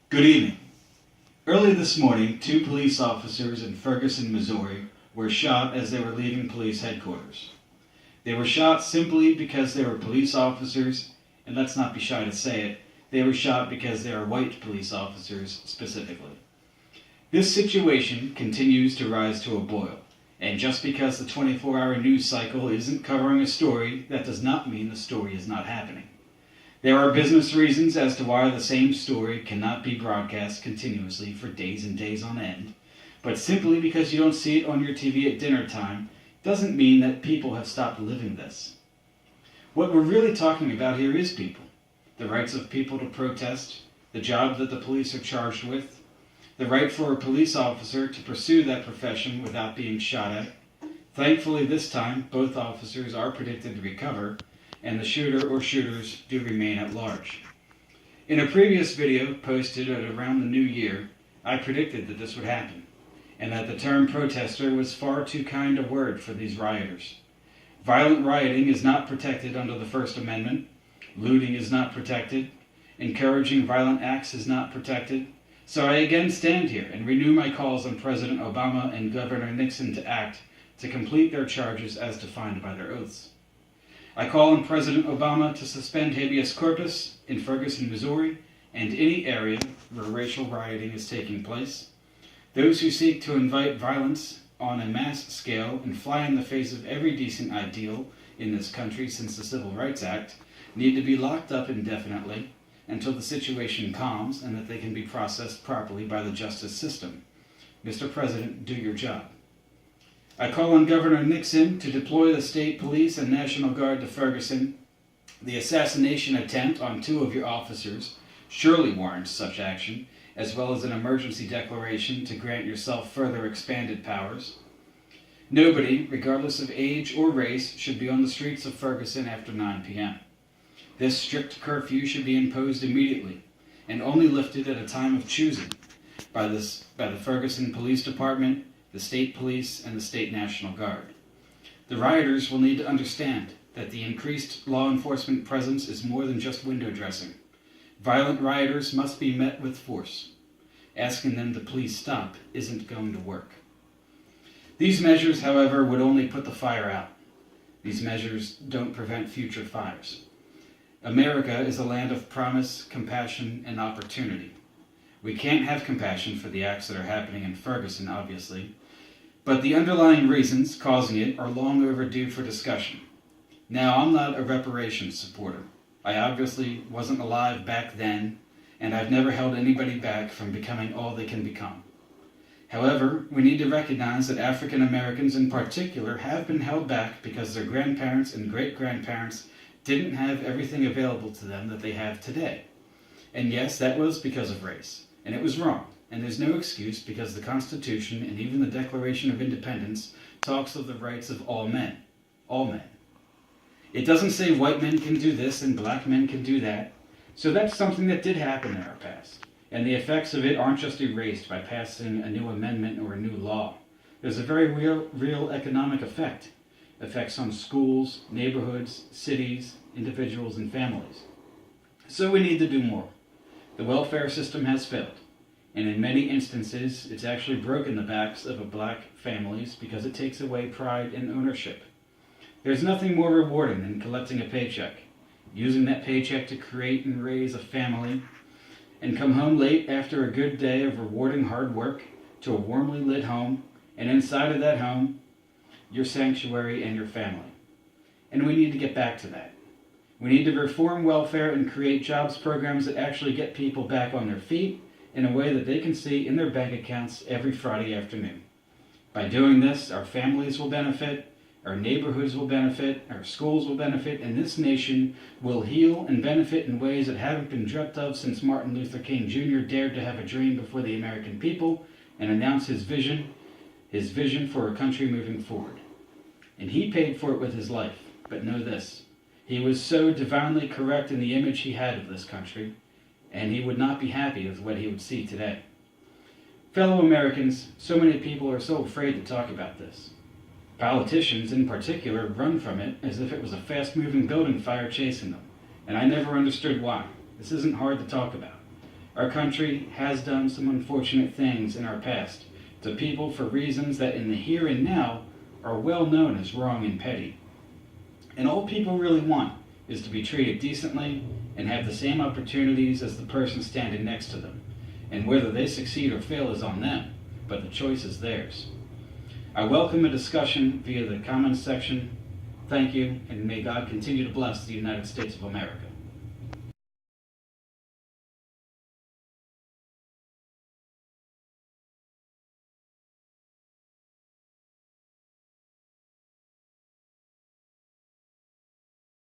Good evening. Early this morning, two police officers in Ferguson, Missouri were shot as they were leaving police headquarters. They were shot simply because they were police officers, and let's not be shy to say it, they were shot because they are white police officers specifically. This situation continues to rise to a boil, and just because the 24-hour news cycle isn't covering a story, that does not mean the story is not happening. There are business reasons as to why the same story cannot be broadcast continuously for days and days on end, but simply because you don't see it on your TV at dinner time doesn't mean that people have stopped living this. What we're really talking about here is people. The rights of people to protest, the job that the police are charged with, the right for a police officer to pursue that profession without being shot at. Thankfully this time, both officers are predicted to recover, and the shooter or shooters do remain at large. In a previous video posted at around the new year, I predicted that this would happen, and that the term protester was far too kind a word for these rioters. Violent rioting is not protected under the First Amendment, looting is not protected, encouraging violent acts is not protected, so I again stand here and renew my calls on President Obama and Governor Nixon to act to complete their charges as defined by their oaths. I call on President Obama to suspend habeas corpus in Ferguson, Missouri, and any area where racial rioting is taking place. Those who seek to invite violence on a mass scale and fly in the face of every decent ideal in this country since the Civil Rights Act need to be locked up indefinitely until the situation calms and that they can be processed properly by the justice system. Mr. President, do your job. I call on Governor Nixon to deploy the state police and National Guard to Ferguson. The assassination attempt on two of your officers surely warrants such action, as well as an emergency declaration to grant yourself further expanded powers. Nobody, regardless of age or race, should be on the streets of Ferguson after 9 p.m. This strict curfew should be imposed immediately, and only lifted at a time of choosing by the Ferguson Police Department, the state police, and the state National Guard. The rioters will need to understand that the increased law enforcement presence is more than just window dressing. Violent rioters must be met with force. Asking them to please stop isn't going to work. These measures, however, would only put the fire out. These measures don't prevent future fires. America is a land of promise, compassion, and opportunity. We can't have compassion for the acts that are happening in Ferguson, obviously, but the underlying reasons causing it are long overdue for discussion. Now, I'm not a reparations supporter. I obviously wasn't alive back then, and I've never held anybody back from becoming all they can become. However, we need to recognize that African Americans in particular have been held back because their grandparents and great-grandparents didn't have everything available to them that they have today. And yes, that was because of race. And it was wrong, and there's no excuse because the Constitution and even the Declaration of Independence talks of the rights of all men. All men. It doesn't say white men can do this and black men can do that. So that's something that did happen in our past. And the effects of it aren't just erased by passing a new amendment or a new law. There's a very real economic effect. Effects on schools, neighborhoods, cities, individuals, and families. So we need to do more. The welfare system has failed, and in many instances, it's actually broken the backs of black families because it takes away pride and ownership. There's nothing more rewarding than collecting a paycheck, using that paycheck to create and raise a family, and come home late after a good day of rewarding hard work to a warmly lit home, and inside of that home, your sanctuary and your family. And we need to get back to that. We need to reform welfare and create jobs programs that actually get people back on their feet in a way that they can see in their bank accounts every Friday afternoon. By doing this, our families will benefit, our neighborhoods will benefit, our schools will benefit, and this nation will heal and benefit in ways that haven't been dreamt of since Martin Luther King Jr. dared to have a dream before the American people and announce his vision for a country moving forward. And he paid for it with his life, but know this. He was so divinely correct in the image he had of this country, and he would not be happy with what he would see today. Fellow Americans, so many people are so afraid to talk about this. Politicians, in particular, run from it as if it was a fast-moving building fire chasing them, and I never understood why. This isn't hard to talk about. Our country has done some unfortunate things in our past to people for reasons that in the here and now are well known as wrong and petty. And all people really want is to be treated decently and have the same opportunities as the person standing next to them. And whether they succeed or fail is on them, but the choice is theirs. I welcome a discussion via the comments section. Thank you, and may God continue to bless the United States of America.